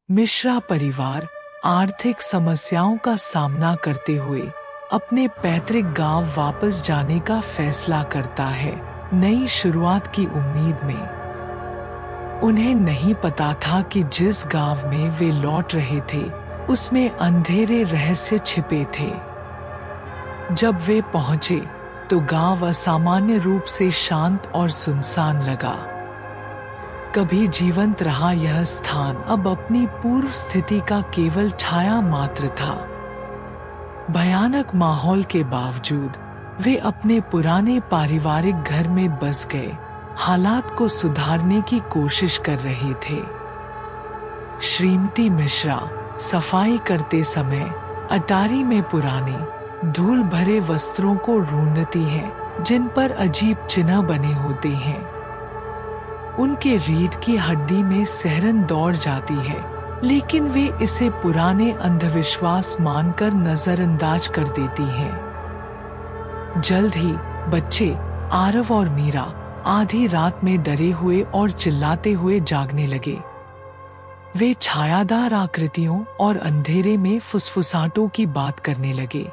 मिश्रा परिवार आर्थिक समस्याओं का सामना करते हुए अपने पैतृक गांव वापस जाने का फैसला करता है, नई शुरुआत की उम्मीद में। उन्हें नहीं पता था कि जिस गांव में वे लौट रहे थे, उसमें अंधेरे रहस्य छिपे थे। जब वे पहुंचे, तो गांव असामान्य रूप से शांत और सुनसान लगा। कभी जीवंत रहा यह स्थान अब अपनी पूर्व स्थिति का केवल छाया मात्र था। भयानक माहौल के बावजूद वे अपने पुराने पारिवारिक घर में बस गए, हालात को सुधारने की कोशिश कर रहे थे। श्रीमती मिश्रा सफाई करते समय अटारी में पुराने धूल भरे वस्त्रों को ढूंढती हैं, जिन पर अजीब चिन्ह बने होते हैं। उनके रीढ़ की हड्डी में सिहरन दौड़ जाती है, लेकिन वे इसे पुराने अंधविश्वास मानकर नजरअंदाज कर देती हैं। जल्द ही बच्चे आरव और मीरा आधी रात में डरे हुए और चिल्लाते हुए जागने लगे। वे छायादार आकृतियों और अंधेरे में फुसफुसाहटों की बात करने लगे।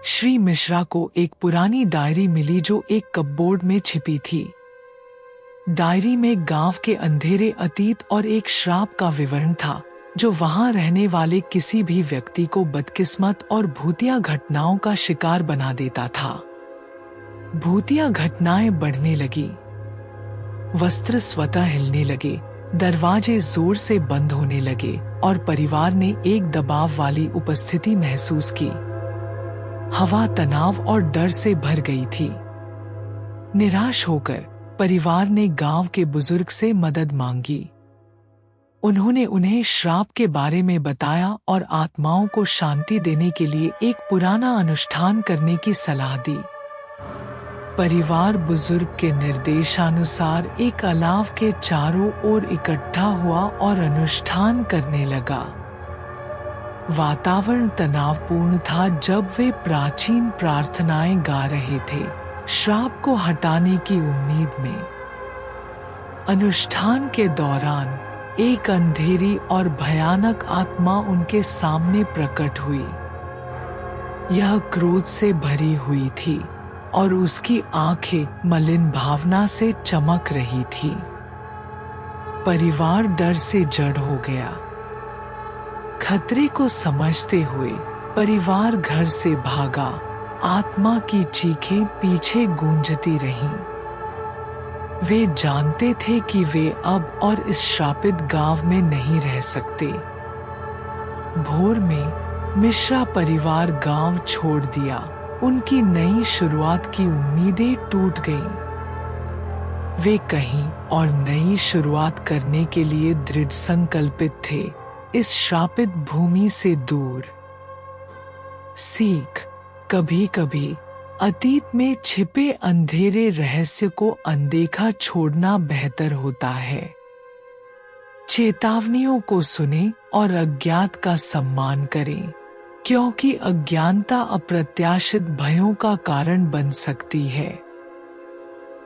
श्री मिश्रा को एक पुरानी डायरी मिली जो एक कपबोर्ड में छिपी थी। डायरी में गांव के अंधेरे अतीत और एक श्राप का विवरण था, जो वहां रहने वाले किसी भी व्यक्ति को बदकिस्मत और भूतिया घटनाओं का शिकार बना देता था। भूतिया घटनाएं बढ़ने लगी, वस्त्र स्वतः हिलने लगे, दरवाजे जोर से बंद होने लगे और परिवार ने एक दबाव वाली उपस्थिति महसूस की। हवा तनाव और डर से भर गई थी। निराश होकर परिवार ने गांव के बुजुर्ग से मदद मांगी। उन्होंने उन्हें श्राप के बारे में बताया और आत्माओं को शांति देने के लिए एक पुराना अनुष्ठान करने की सलाह दी। परिवार बुजुर्ग के निर्देशानुसार एक अलाव के चारों ओर इकट्ठा हुआ और अनुष्ठान करने लगा। वातावरण तनावपूर्ण था जब वे प्राचीन प्रार्थनाएं गा रहे थे, श्राप को हटाने की उम्मीद में। अनुष्ठान के दौरान एक अंधेरी और भयानक आत्मा उनके सामने प्रकट हुई। यह क्रोध से भरी हुई थी और उसकी आंखें मलिन भावना से चमक रही थी। परिवार डर से जड़ हो गया। खतरे को समझते हुए परिवार घर से भागा। आत्मा की चीखें पीछे गूंजती रहीं। वे जानते थे कि वे अब और इस श्रापित गांव में नहीं रह सकते। भोर में मिश्रा परिवार गांव छोड़ दिया। उनकी नई शुरुआत की उम्मीदें टूट गईं। वे कहीं और नई शुरुआत करने के लिए दृढ़ संकल्पित थे, इस श्रापित भूमि से दूर। सीख: कभी कभी अतीत में छिपे अंधेरे रहस्य को अनदेखा छोड़ना बेहतर होता है। चेतावनियों को सुनें और अज्ञात का सम्मान करें, क्योंकि अज्ञानता अप्रत्याशित भयों का कारण बन सकती है।